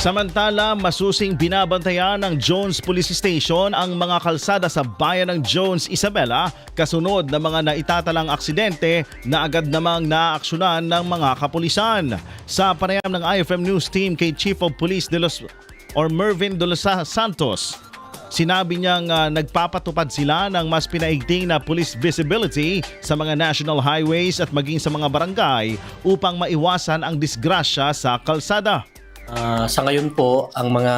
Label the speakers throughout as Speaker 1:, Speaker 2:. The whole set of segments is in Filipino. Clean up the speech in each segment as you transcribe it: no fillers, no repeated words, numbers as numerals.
Speaker 1: Samantala, masusing binabantayan ng Jones Police Station ang mga kalsada sa bayan ng Jones, Isabela kasunod ng mga naitatalang aksidente na agad namang naaaksyonan ng mga kapulisan. Sa panayam ng IFM News Team kay Chief of Police Mervin de los Santos, sinabi niyang nagpapatupad sila ng mas pinaigting na police visibility sa mga national highways at maging sa mga barangay upang maiwasan ang disgrasya sa kalsada.
Speaker 2: Sa ngayon po, ang mga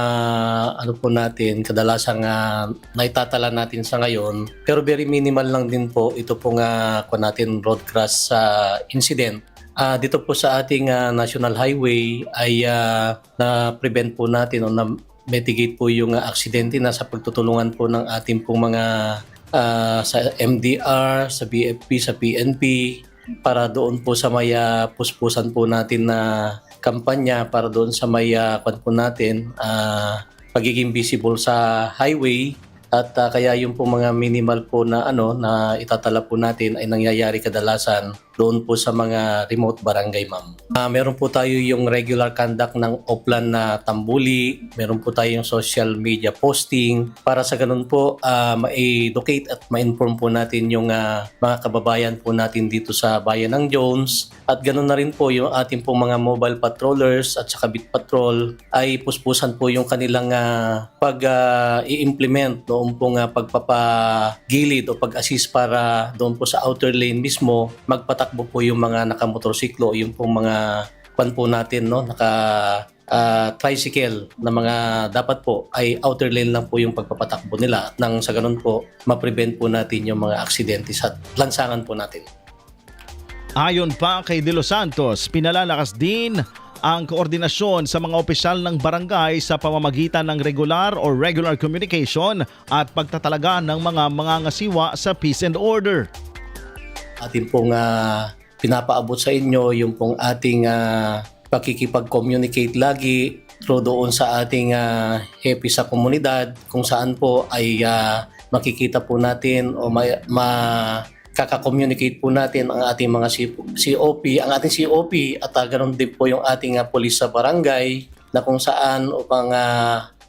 Speaker 2: natin, kadalasang naitatala natin sa ngayon, pero very minimal lang din po ito pong natin road crash incident. Dito po sa ating national highway ay na-prevent po natin o na-mitigate po yung aksidente na sa pagtutulungan po ng ating pong mga sa MDR, sa BFP, sa PNP, para doon po sa may puspusan po natin na kampanya para doon sa may po natin pagiging visible sa highway at kaya yung po mga minimal po na na itatala po natin ay nangyayari kadalasan doon po sa mga remote barangay, ma'am. Meron po tayo yung regular conduct ng offline na tambuli, meron po tayong social media posting para sa ganun po ma-educate at ma-inform po natin yung mga kababayan po natin dito sa bayan ng Jones. At ganun na rin po yung ating po mga mobile patrollers at saka beat patrol ay puspusan po yung kanilang pag-i-implement noong pong pagpapagilid o pag-assist para doon po sa outer lane mismo magpatakbo po yung mga nakamotorsiklo, yung pong mga po natin, tricycle na mga dapat po ay outer lane lang po yung pagpapatakbo nila at nang sa ganun po ma-prevent po natin yung mga aksidente sa lansangan po natin.
Speaker 1: Ayon pa kay De Los Santos, pinalalakas din ang koordinasyon sa mga opisyal ng barangay sa pamamagitan ng regular communication at pagtatalaga ng mga mangangasiwa sa peace and order.
Speaker 2: Atin pong pinapaabot sa inyo yung pong ating pakikipag-communicate lagi through doon sa ating happy sa komunidad kung saan po ay makikita po natin o kaka-communicate po natin ang ating mga COP, ang ating COP at ganoon din po yung ating police sa barangay na kung saan upang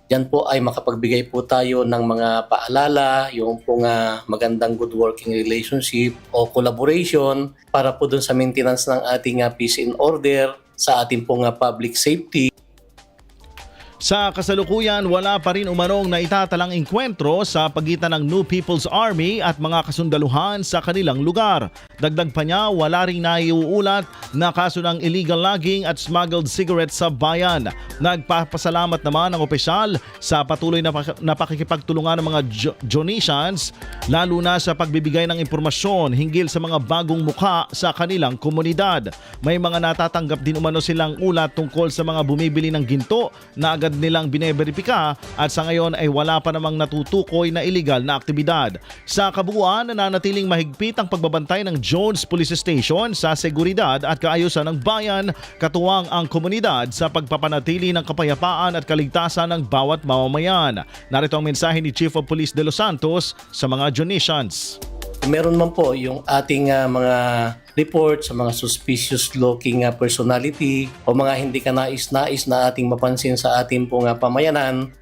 Speaker 2: yan po ay makapagbigay po tayo ng mga paalala, yung pong magandang good working relationship o collaboration para po dun sa maintenance ng ating peace and order, sa ating pong public safety.
Speaker 1: Sa kasalukuyan, wala pa rin umanong naitatalang engkwentro sa pagitan ng New People's Army at mga kasundaluhan sa kanilang lugar. Dagdag pa niya, wala rin naiuulat na kaso ng illegal logging at smuggled cigarettes sa bayan. Nagpapasalamat naman ang opisyal sa patuloy na pakikipagtulungan ng mga Jonesians, lalo na sa pagbibigay ng impormasyon hinggil sa mga bagong mukha sa kanilang komunidad. May mga natatanggap din umano silang ulat tungkol sa mga bumibili ng ginto na agad nilang bineberipika at sa ngayon ay wala pa namang natutukoy na illegal na aktibidad. Sa kabuuan, nananatiling mahigpit ang pagbabantay ng Jones Police Station sa seguridad at kaayusan ng bayan, katuwang ang komunidad sa pagpapanatili ng kapayapaan at kaligtasan ng bawat mamamayan. Narito ang mensahe ni Chief of Police De Los Santos sa mga Jonesians.
Speaker 2: Meron man po yung ating mga report sa mga suspicious looking personality o mga hindi kanais-nais na ating mapansin sa ating pong pamayanan.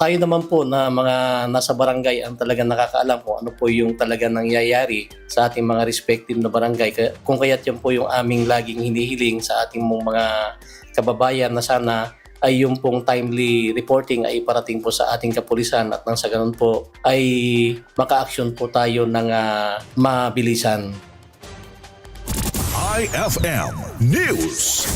Speaker 2: Tayo naman po na mga nasa barangay ang talagang nakakaalam kung ano po yung talagang nangyayari sa ating mga respective na barangay. Kung kaya't yan po yung aming laging hinihiling sa ating mga kababayan na sana ay yung pong timely reporting ay parating po sa ating kapulisan at nang sa ganun po ay maka-action po tayo ng mabilisan.
Speaker 3: IFM News.